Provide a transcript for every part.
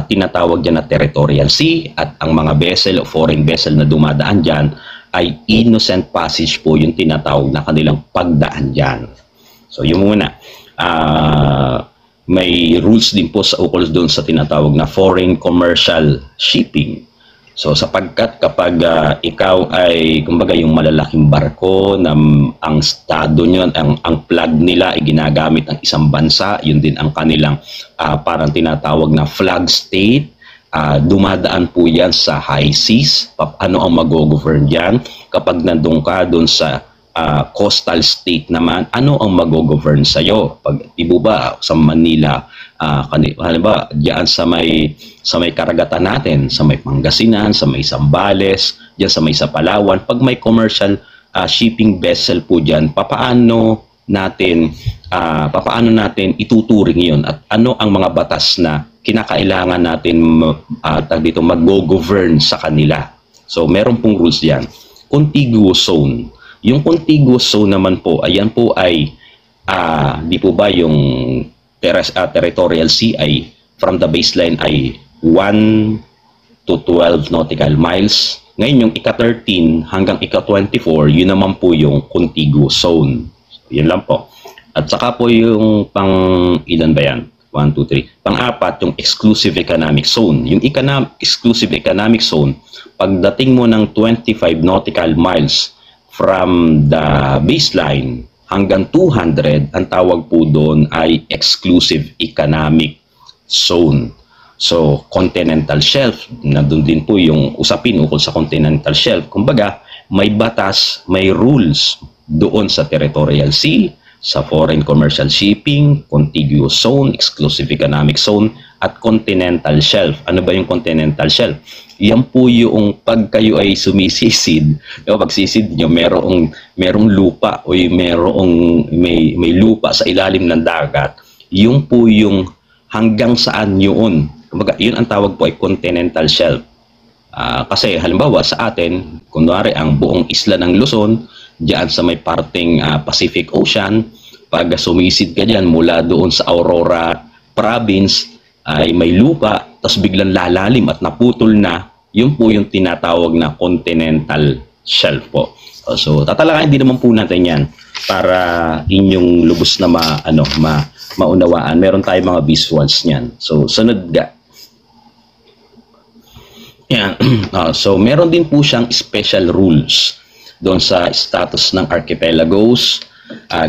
tinatawag dyan na territorial sea, at ang mga vessel o foreign vessel na dumadaan dyan ay innocent passage po yung tinatawag na kanilang pagdaan dyan. So yung muna, may rules din po sa ukol doon sa tinatawag na foreign commercial shipping. So sapagkat kapag ikaw ay kumbaga yung malalaking barko na ang estado nyo, ang flag nila ay ginagamit ng isang bansa, yun din ang kanilang parang tinatawag na flag state, dumadaan po yan sa high seas. Ano ang mag-govern dyan? Kapag nandun ka doon sa coastal state naman, ano ang mag-govern sa'yo? Pag ibo ba sa Manila, halimbawa diyan sa may karagatan natin, sa may Pangasinan, sa may Zambales, diyan sa may Palawan, pag may commercial shipping vessel po diyan, papaano natin ituturing 'yon, at ano ang mga batas na kinakailangan natin dito mag-govern sa kanila? So meron pong rules diyan. Contiguous zone. Yung contiguous zone naman po, ayan po ay di po ba yung territorial sea ay from the baseline ay 1 to 12 nautical miles. Ngayon yung ika-13 hanggang ika-24, yun naman po yung contiguous zone. So, yun lang po. At saka po yung ilan ba yan? 1, 2, 3. Pang-apat, yung exclusive economic zone. Yung exclusive economic zone, pagdating mo ng 25 nautical miles from the baseline hanggang 200, ang tawag po doon ay exclusive economic zone. So, continental shelf, nandun din po yung usapin ukol sa continental shelf. Kumbaga, may batas, may rules doon sa territorial sea, sa foreign commercial shipping, contiguous zone, exclusive economic zone, at continental shelf. Ano ba yung continental shelf? Yan po yung pag kayo ay sumisisid, pag sisid nyo, merong lupa o may lupa sa ilalim ng dagat, yung po yung hanggang saan yun. Kumbaga, yun ang tawag po ay continental shelf. Kasi halimbawa sa atin, kunwari ang buong isla ng Luzon, diyan sa may parting Pacific Ocean, pag sumisid ka dyan mula doon sa Aurora Province, ay may lupa, tapos biglang lalalim at naputol na, yun po yung tinatawag na continental shelf po. So, tatalakayin din naman po natin yan para inyong lubos na maunawaan. Meron tayong mga visuals niyan. So, sunod ga. Yan. So, meron din po siyang special rules doon sa status ng archipelagos,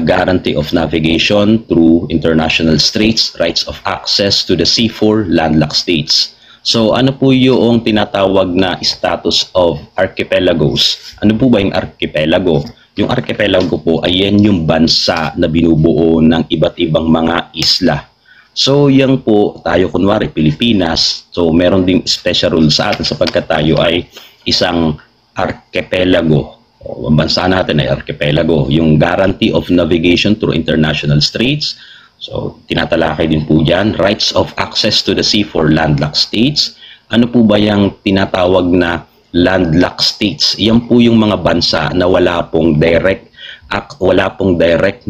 guarantee of navigation through international straits, rights of access to the sea for landlocked states. So, ano po yung tinatawag na status of archipelagos? Ano po ba yung archipelago? Yung archipelago po ay yan yung bansa na binubuo ng iba't ibang mga isla. So, yan po, tayo kunwari, Pilipinas, so meron ding special rule sa atin sapagkat tayo ay isang archipelago. Ang bansa natin ay archipelago. Yung guarantee of navigation through international straits, so tinatalakay din po dyan. Rights of access to the sea for landlocked states. Ano po ba yung tinatawag na landlocked states? Yan po yung mga bansa na wala pong direct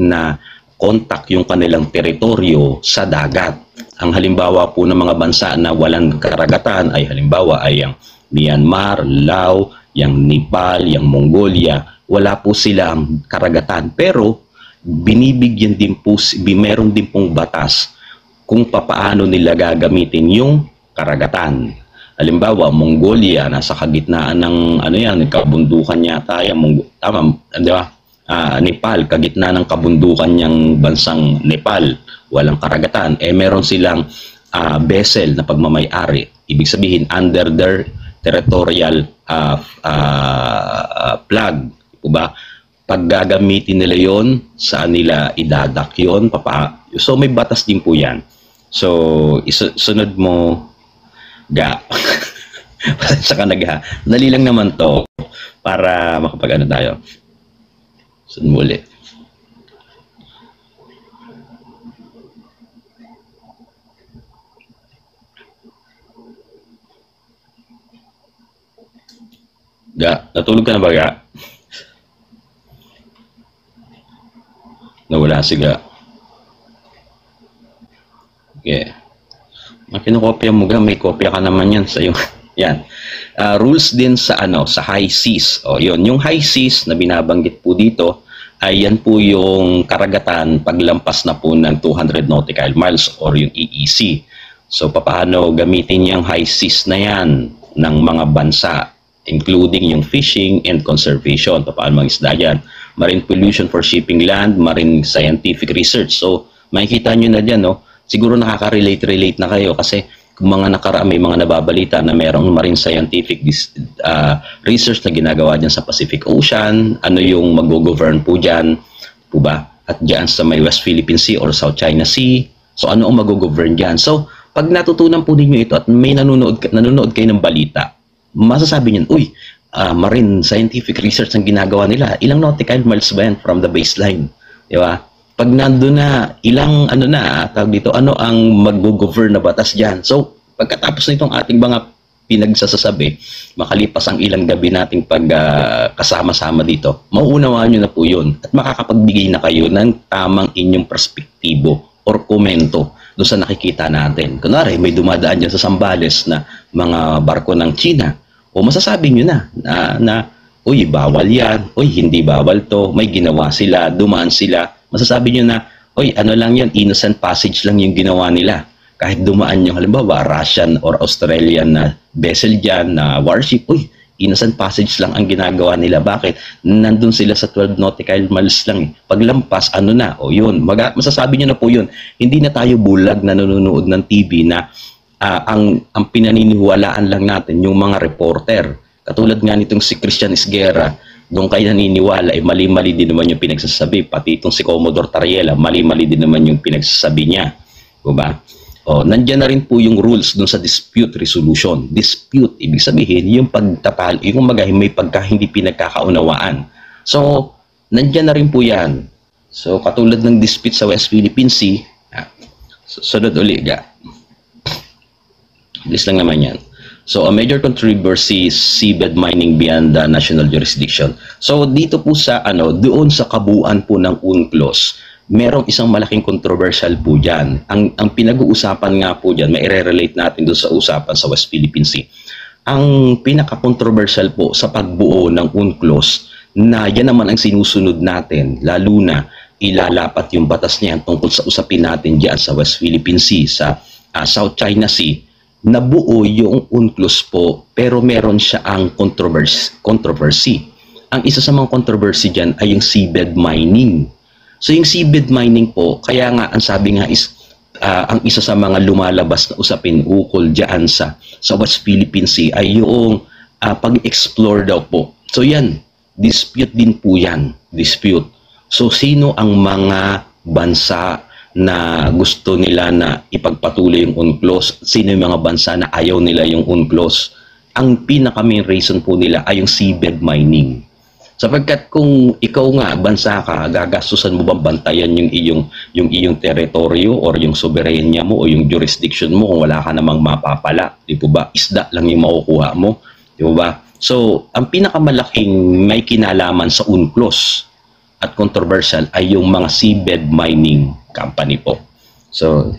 na contact yung kanilang teritoryo sa dagat. Ang halimbawa po ng mga bansa na walang karagatan ay halimbawa ay ang Myanmar, Laos, yang Nepal, yang Mongolia, wala po silang karagatan. Pero binibigyan din po, meron din pong batas kung papaano nila gagamitin yung karagatan. Halimbawa, Mongolia, nasa kagitnaan ng kabundukan yata yan, tama, di ba? Nepal, kagitna ng kabundukan niyang bansang Nepal, walang karagatan. Meron silang vessel na pagmamay-ari. Ibig sabihin, under their territorial flag, diba? Pag gagamitin nila yon, saan nila idadak yon? So may batas din po yan. So sunod mo ga. Saka dali lang naman to para makapag-ano tayo. Sunod mo ulit. Ga, natulog ka na ba, Ga? Nawala si Ga. Okay. kinokopya mo ga, may kopya ka naman yan sa yung yan. Rules din sa sa high seas. O yun, yung high seas na binabanggit po dito ay yan po yung karagatan paglampas na po ng 200 nautical miles or yung EEC. So paano gamitin yung high seas na yan ng mga bansa, including yung fishing and conservation. Paano mangisda yan? Marine pollution for shipping land, marine scientific research. So makikita nyo na dyan, no? Siguro nakaka-relate na kayo kasi kung mga may mga nababalita na merong marine scientific research na ginagawa dyan sa Pacific Ocean, ano yung mag-govern po dyan, po ba? At dyan sa may West Philippine Sea or South China Sea. So ano ang mag-govern dyan? So pag natutunan po ninyo ito at may nanonood kayo ng balita, masasabi niyo, uy, marine scientific research ang ginagawa nila. Ilang nautical miles ba yan from the baseline? Di ba? Pag nandun na, ilang tawag dito, ano ang mag-govern na batas dyan? So, pagkatapos nitong ating mga pinagsasasabi, makalipas ang ilang gabi nating kasama-sama dito, mauunawaan nyo na po yun at makakapagbigay na kayo ng tamang inyong perspektibo or komento doon sa nakikita natin. Kunwari, may dumadaan dyan sa Zambales na mga barko ng China, o masasabi nyo na uy, bawal yan, uy, hindi bawal to, may ginawa sila, dumaan sila, masasabi nyo na, uy, ano lang yan, innocent passage lang yung ginawa nila. Kahit dumaan yung halimbawa, Russian or Australian na vessel dyan, na warship, uy, innocent passage lang ang ginagawa nila. Bakit? Nandun sila sa 12 nautical miles lang. Paglampas, o yun, masasabi nyo na po yun. Hindi na tayo bulag na nanonood ng TV na ang pinaniniwalaan lang natin yung mga reporter. Katulad nga nitong si Christian Esguerra, doon kayo naniniwala, mali-mali din naman yung pinagsasabi. Pati itong si Commodore Tariela, mali-mali din naman yung pinagsasabi niya. Diba? Nandiyan na rin po yung rules doon sa dispute resolution. Dispute, ibig sabihin, yung pagtatalo, yung may hindi pinagkakaunawaan. So, nandiyan na rin po yan. So, katulad ng dispute sa West Philippine Sea, sunod ulit, Bilis lang naman yan. So, a major controversy is seabed mining beyond the national jurisdiction. So, dito po sa, doon sa kabuuan po ng UNCLOS, merong isang malaking controversial po dyan. Ang pinag-uusapan nga po dyan, maire-relate natin doon sa usapan sa West Philippine Sea. Ang pinaka-controversial po sa pagbuo ng UNCLOS, na yan naman ang sinusunod natin, lalo na ilalapat yung batas niyan tungkol sa usapin natin dyan sa West Philippine Sea, sa South China Sea, nabuo yung UNCLOS po, pero meron siya ang controversy. Ang isa sa mga controversy dyan ay yung seabed mining. So yung seabed mining po, kaya nga ang sabi nga is ang isa sa mga lumalabas na usapin ukol dyan sa West Philippine Sea ay yung pag-explore daw po. So yan, dispute din po yan, dispute. So sino ang mga bansa na gusto nila na ipagpatuloy yung UNCLOS? Sino yung mga bansa na ayaw nila yung UNCLOS? Ang pinaka-main reason po nila ay yung seabed mining. Sapagkat kung ikaw nga, bansa ka, gagastusan mo bang bantayan yung iyong teritoryo or yung soberenya mo o yung jurisdiction mo kung wala ka namang mapapala? Di po ba? Isda lang yung makukuha mo. Di po ba? So, ang pinakamalaking may kinalaman sa UNCLOS at controversial ay yung mga seabed mining company po. So,